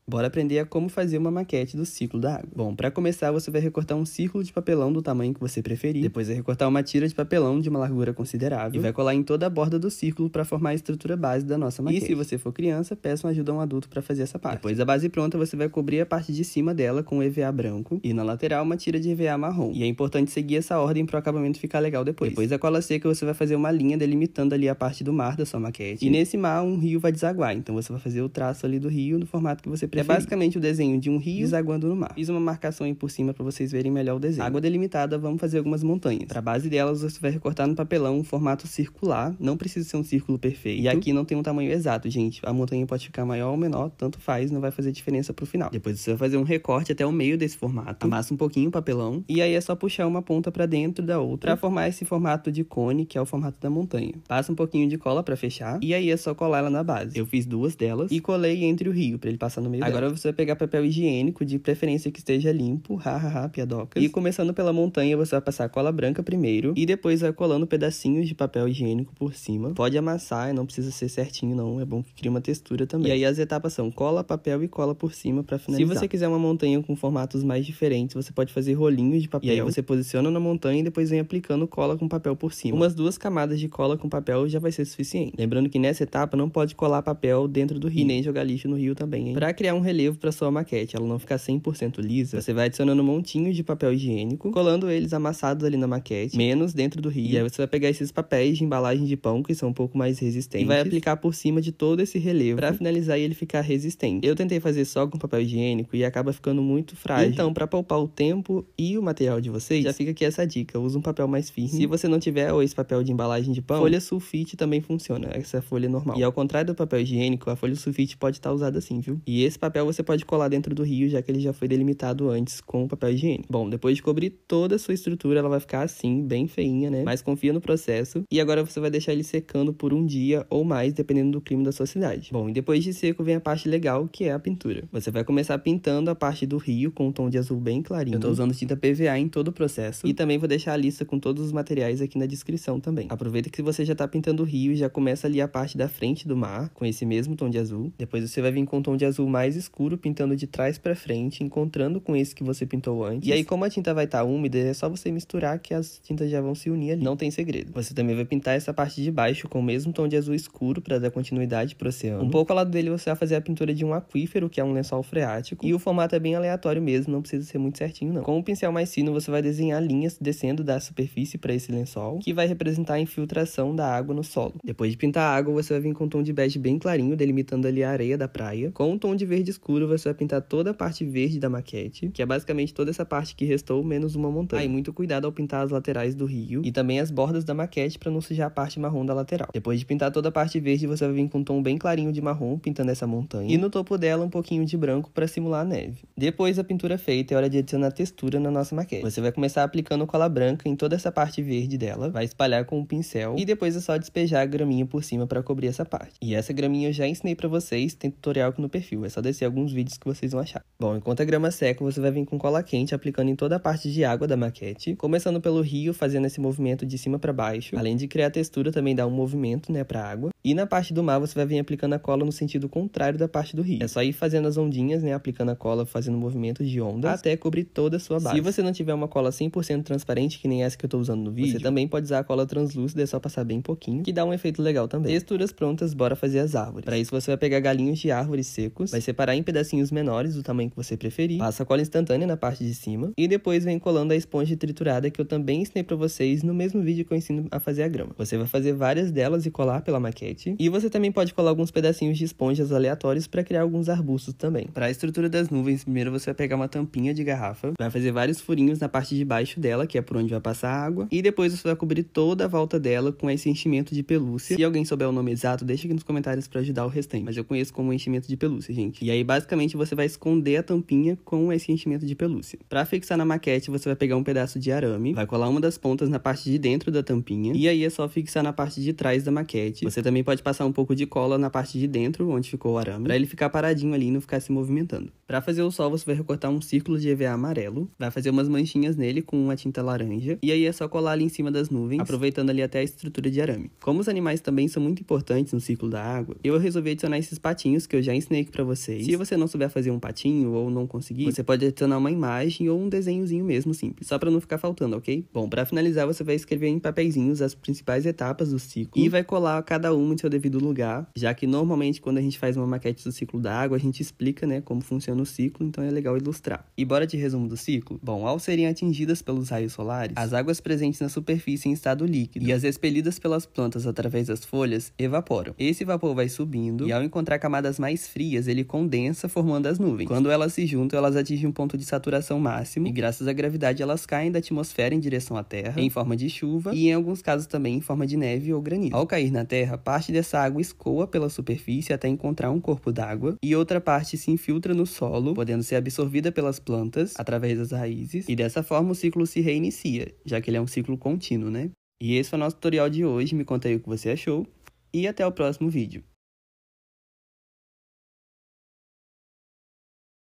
Bora aprender a como fazer uma maquete do ciclo da água. Bom, para começar, você vai recortar um círculo de papelão do tamanho que você preferir. Depois vai recortar uma tira de papelão de uma largura considerável e vai colar em toda a borda do círculo para formar a estrutura base da nossa maquete. E se você for criança, peça uma ajuda a um adulto para fazer essa parte. Depois da base pronta, você vai cobrir a parte de cima dela com EVA branco e na lateral uma tira de EVA marrom. E é importante seguir essa ordem para o acabamento ficar legal depois. Depois da cola seca, você vai fazer uma linha delimitando ali a parte do mar da sua maquete. E nesse mar, um rio vai desaguar. Então você vai fazer o traço ali do rio no formato que você preferir. É basicamente o desenho de um rio desaguando no mar. Fiz uma marcação aí por cima para vocês verem melhor o desenho. Água delimitada, vamos fazer algumas montanhas. Para a base delas, você vai recortar no papelão um formato circular. Não precisa ser um círculo perfeito. E aqui não tem um tamanho exato, gente. A montanha pode ficar maior ou menor, tanto faz, não vai fazer diferença pro final. Depois você vai fazer um recorte até o meio desse formato. Amassa um pouquinho o papelão. E aí é só puxar uma ponta para dentro da outra para formar esse formato de cone, que é o formato da montanha. Passa um pouquinho de cola para fechar. E aí é só colar ela na base. Eu fiz duas delas e colei entre o rio para ele passar no meio dela. Agora você vai pegar papel higiênico, de preferência que esteja limpo, hahaha, piadocas. E começando pela montanha, você vai passar cola branca primeiro e depois vai colando pedacinhos de papel higiênico por cima. Pode amassar, não precisa ser certinho não, é bom que crie uma textura também. E aí as etapas são cola, papel e cola por cima para finalizar. Se você quiser uma montanha com formatos mais diferentes, você pode fazer rolinhos de papel. E aí você posiciona na montanha e depois vem aplicando cola com papel por cima. Umas 2 camadas de cola com papel já vai ser suficiente. Lembrando que nessa etapa não pode colar papel dentro do rio e nem jogar lixo no rio também, hein? Para criar um relevo para sua maquete, ela não ficar 100% lisa, você vai adicionando montinhos de papel higiênico, colando eles amassados ali na maquete, menos dentro do rio. E aí você vai pegar esses papéis de embalagem de pão, que são um pouco mais resistentes, e vai aplicar por cima de todo esse relevo para finalizar e ele ficar resistente. Eu tentei fazer só com papel higiênico e acaba ficando muito frágil. Então, para poupar o tempo e o material de vocês, já fica aqui essa dica, usa um papel mais firme. Se você não tiver esse papel de embalagem de pão, folha sulfite também funciona, essa folha normal. E ao contrário do papel higiênico, a folha sulfite pode estar usada assim, viu? E esse papel você pode colar dentro do rio, já que ele já foi delimitado antes com o papel higiênico. Bom, depois de cobrir toda a sua estrutura, ela vai ficar assim, bem feinha, né? Mas confia no processo. E agora você vai deixar ele secando por um dia ou mais, dependendo do clima da sua cidade. Bom, e depois de seco vem a parte legal, que é a pintura. Você vai começar pintando a parte do rio com um tom de azul bem clarinho. Eu tô usando tinta PVA em todo o processo. E também vou deixar a lista com todos os materiais aqui na descrição também. Aproveita que você já tá pintando o rio e já começa ali a parte da frente do mar, com esse mesmo tom de azul. Depois você vai vir com um tom de azul mais escuro, pintando de trás pra frente, encontrando com esse que você pintou antes. E aí, como a tinta vai estar úmida, é só você misturar que as tintas já vão se unir ali. Não tem segredo. Você também vai pintar essa parte de baixo com o mesmo tom de azul escuro para dar continuidade pro oceano. Um pouco ao lado dele você vai fazer a pintura de um aquífero, que é um lençol freático. E o formato é bem aleatório mesmo, não precisa ser muito certinho não. Com o pincel mais fino você vai desenhar linhas descendo da superfície para esse lençol, que vai representar a infiltração da água no solo. Depois de pintar a água, você vai vir com um tom de bege bem clarinho, delimitando ali a areia da praia. Com um tom de verde escuro, você vai pintar toda a parte verde da maquete, que é basicamente toda essa parte que restou, menos uma montanha. Aí, muito cuidado ao pintar as laterais do rio e também as bordas da maquete para não sujar a parte marrom da lateral. Depois de pintar toda a parte verde, você vai vir com um tom bem clarinho de marrom, pintando essa montanha. E no topo dela, um pouquinho de branco para simular a neve. Depois da pintura feita, é hora de adicionar textura na nossa maquete. Você vai começar aplicando cola branca em toda essa parte verde dela, vai espalhar com o pincel e depois é só despejar a graminha por cima para cobrir essa parte. E essa graminha eu já ensinei para vocês, tem tutorial aqui no perfil, é só descer alguns vídeos que vocês vão achar. Bom, enquanto a grama seca, você vai vir com cola quente aplicando em toda a parte de água da maquete, começando pelo rio, fazendo esse movimento de cima para baixo. Além de criar textura, também dá um movimento, né, para água. E na parte do mar, você vai vir aplicando a cola no sentido contrário da parte do rio. É só ir fazendo as ondinhas, né, aplicando a cola, fazendo movimentos de ondas, até cobrir toda a sua base. Se você não tiver uma cola 100% transparente, que nem essa que eu tô usando no vídeo, você também pode usar a cola translúcida, é só passar bem pouquinho, que dá um efeito legal também. Texturas prontas, bora fazer as árvores. Para isso, você vai pegar galinhos de árvores secos, vai separar em pedacinhos menores, do tamanho que você preferir, passa a cola instantânea na parte de cima, e depois vem colando a esponja triturada, que eu também ensinei pra vocês no mesmo vídeo que eu ensino a fazer a grama. Você vai fazer várias delas e colar pela maquete, e você também pode colar alguns pedacinhos de esponjas aleatórios para criar alguns arbustos também. Para a estrutura das nuvens, primeiro você vai pegar uma tampinha de garrafa, vai fazer vários furinhos na parte de baixo dela, que é por onde vai passar a água, e depois você vai cobrir toda a volta dela com esse enchimento de pelúcia. Se alguém souber o nome exato, deixa aqui nos comentários para ajudar o restante, mas eu conheço como enchimento de pelúcia, gente. E aí, basicamente, você vai esconder a tampinha com esse enchimento de pelúcia. Para fixar na maquete, você vai pegar um pedaço de arame, vai colar uma das pontas na parte de dentro da tampinha, e aí é só fixar na parte de trás da maquete. Você também pode passar um pouco de cola na parte de dentro, onde ficou o arame, para ele ficar paradinho ali e não ficar se movimentando. Para fazer o sol, você vai recortar um círculo de EVA amarelo, vai fazer umas manchinhas nele com uma tinta laranja, e aí é só colar ali em cima das nuvens, aproveitando ali até a estrutura de arame. Como os animais também são muito importantes no ciclo da água, eu resolvi adicionar esses patinhos que eu já ensinei aqui pra vocês, vez. Se você não souber fazer um patinho ou não conseguir, você pode adicionar uma imagem ou um desenhozinho mesmo simples, só pra não ficar faltando, ok? Bom, pra finalizar, você vai escrever em papeizinhos as principais etapas do ciclo e vai colar cada uma em seu devido lugar, já que normalmente quando a gente faz uma maquete do ciclo da água, a gente explica, né, como funciona o ciclo, então é legal ilustrar. E bora de resumo do ciclo? Bom, ao serem atingidas pelos raios solares, as águas presentes na superfície em estado líquido e as expelidas pelas plantas através das folhas evaporam. Esse vapor vai subindo e ao encontrar camadas mais frias, ele condensa formando as nuvens. Quando elas se juntam, elas atingem um ponto de saturação máximo e graças à gravidade elas caem da atmosfera em direção à Terra em forma de chuva e em alguns casos também em forma de neve ou granizo. Ao cair na Terra, parte dessa água escoa pela superfície até encontrar um corpo d'água e outra parte se infiltra no solo, podendo ser absorvida pelas plantas através das raízes e dessa forma o ciclo se reinicia, já que ele é um ciclo contínuo, né? E esse foi o nosso tutorial de hoje, me conta aí o que você achou e até o próximo vídeo.